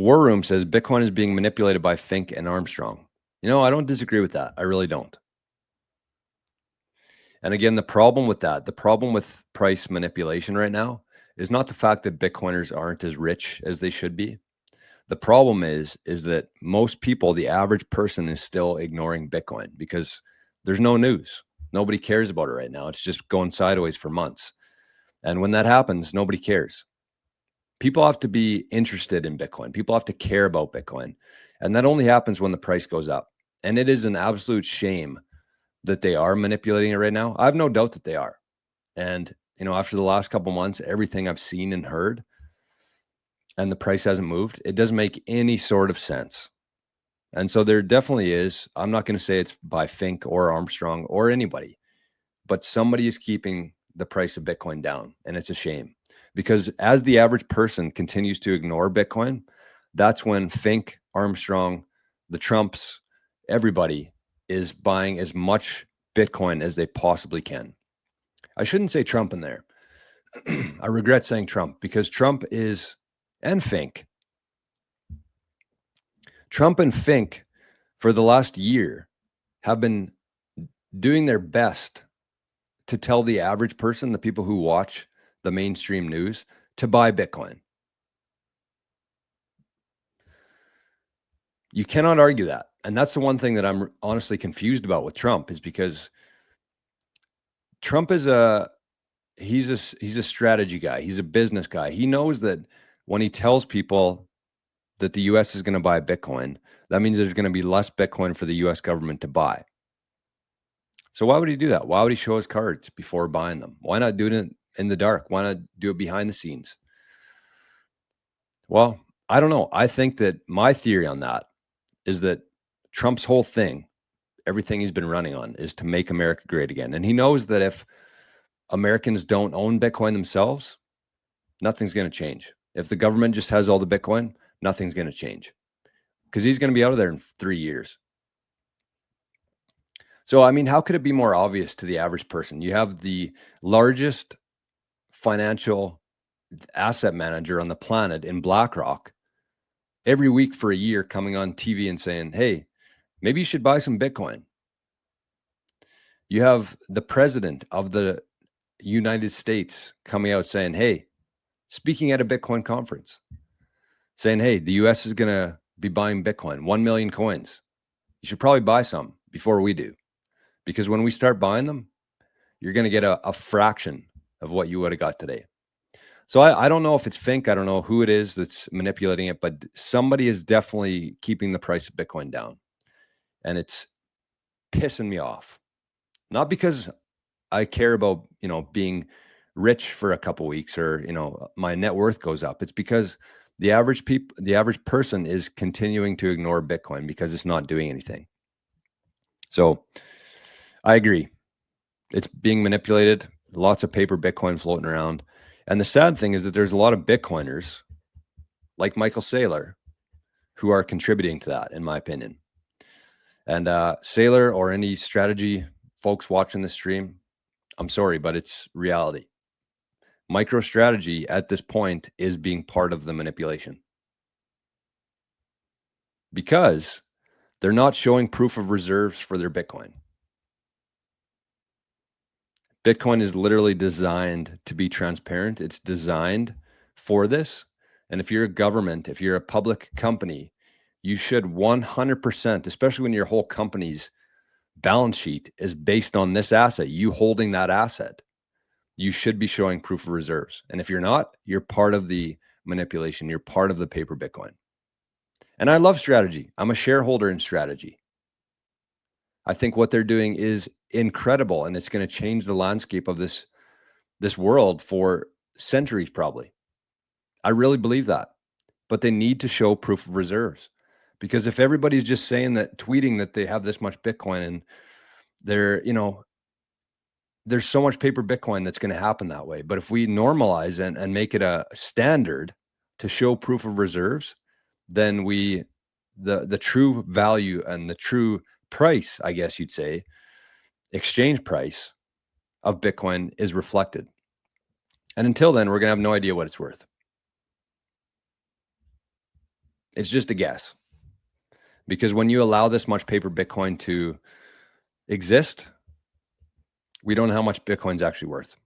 War Room says Bitcoin is being manipulated by Fink and Armstrong. I don't disagree with that. I really don't. And again, the problem with price manipulation right now is not the fact that Bitcoiners aren't as rich as they should be. The problem is that most people, the average person, is still ignoring Bitcoin because there's no news. Nobody cares about it right now. It's just going sideways for months. And when that happens, nobody cares. People have to be interested in Bitcoin. People have to care about Bitcoin. And that only happens when the price goes up. And it is an absolute shame that they are manipulating it right now. I have no doubt that they are. And, after the last couple months, everything I've seen and heard, and the price hasn't moved, it doesn't make any sort of sense. And so there definitely is, I'm not going to say it's by Fink or Armstrong or anybody, but somebody is keeping the price of Bitcoin down. And it's a shame because as the average person continues to ignore Bitcoin, that's when Fink, Armstrong, the Trumps, everybody is buying as much Bitcoin as they possibly can. I shouldn't say Trump in there. I regret saying Trump because Trump is, and Fink, Trump and Fink for the last year have been doing their best to tell the average person, the people who watch the mainstream news, to buy Bitcoin. You cannot argue that. And that's the one thing that I'm honestly confused about with Trump is because Trump is he's a strategy guy. He's a business guy. He knows that when he tells people that the US is going to buy Bitcoin, that means there's going to be less Bitcoin for the US government to buy. So why would he do that? Why would he show his cards before buying them? Why not do it in the dark? Why not do it behind the scenes? Well, I don't know. I think that my theory on that is that Trump's whole thing, everything he's been running on, is to make America great again. And he knows that if Americans don't own Bitcoin themselves, nothing's going to change. If the government just has all the Bitcoin, nothing's going to change because he's going to be out of there in 3 years. So, I mean, how could it be more obvious to the average person? You have the largest financial asset manager on the planet in BlackRock every week for a year coming on TV and saying, hey, maybe you should buy some Bitcoin. You have the president of the United States coming out saying, hey, speaking at a Bitcoin conference, saying, hey, the US is going to be buying Bitcoin, 1 million coins. You should probably buy some before we do. Because when we start buying them, you're going to get a fraction of what you would have got today. So I don't know if it's Fink. I don't know who it is that's manipulating it, but somebody is definitely keeping the price of Bitcoin down. And it's pissing me off. Not because I care about, being rich for a couple weeks or, my net worth goes up. It's because the average person is continuing to ignore Bitcoin because it's not doing anything. So I agree. It's being manipulated. Lots of paper Bitcoin floating around. And the sad thing is that there's a lot of Bitcoiners like Michael Saylor who are contributing to that, in my opinion. And Saylor or any strategy folks watching this stream, I'm sorry, but it's reality. MicroStrategy at this point is being part of the manipulation because they're not showing proof of reserves for their Bitcoin. Bitcoin is literally designed to be transparent. It's designed for this. And if you're a government, if you're a public company, you should 100%, especially when your whole company's balance sheet is based on this asset, you holding that asset, you should be showing proof of reserves. And if you're not, you're part of the manipulation. You're part of the paper Bitcoin. And I love strategy. I'm a shareholder in strategy. I think what they're doing is incredible, and it's going to change the landscape of this world for centuries, probably. I really believe that. But they need to show proof of reserves. Because if everybody's just saying that, tweeting that they have this much Bitcoin and they're, there's so much paper Bitcoin that's going to happen that way. But if we normalize and make it a standard to show proof of reserves, then the true value and the true price, I guess you'd say, exchange price of Bitcoin is reflected. And until then, we're going to have no idea what it's worth. It's just a guess. Because when you allow this much paper Bitcoin to exist, we don't know how much Bitcoin's actually worth.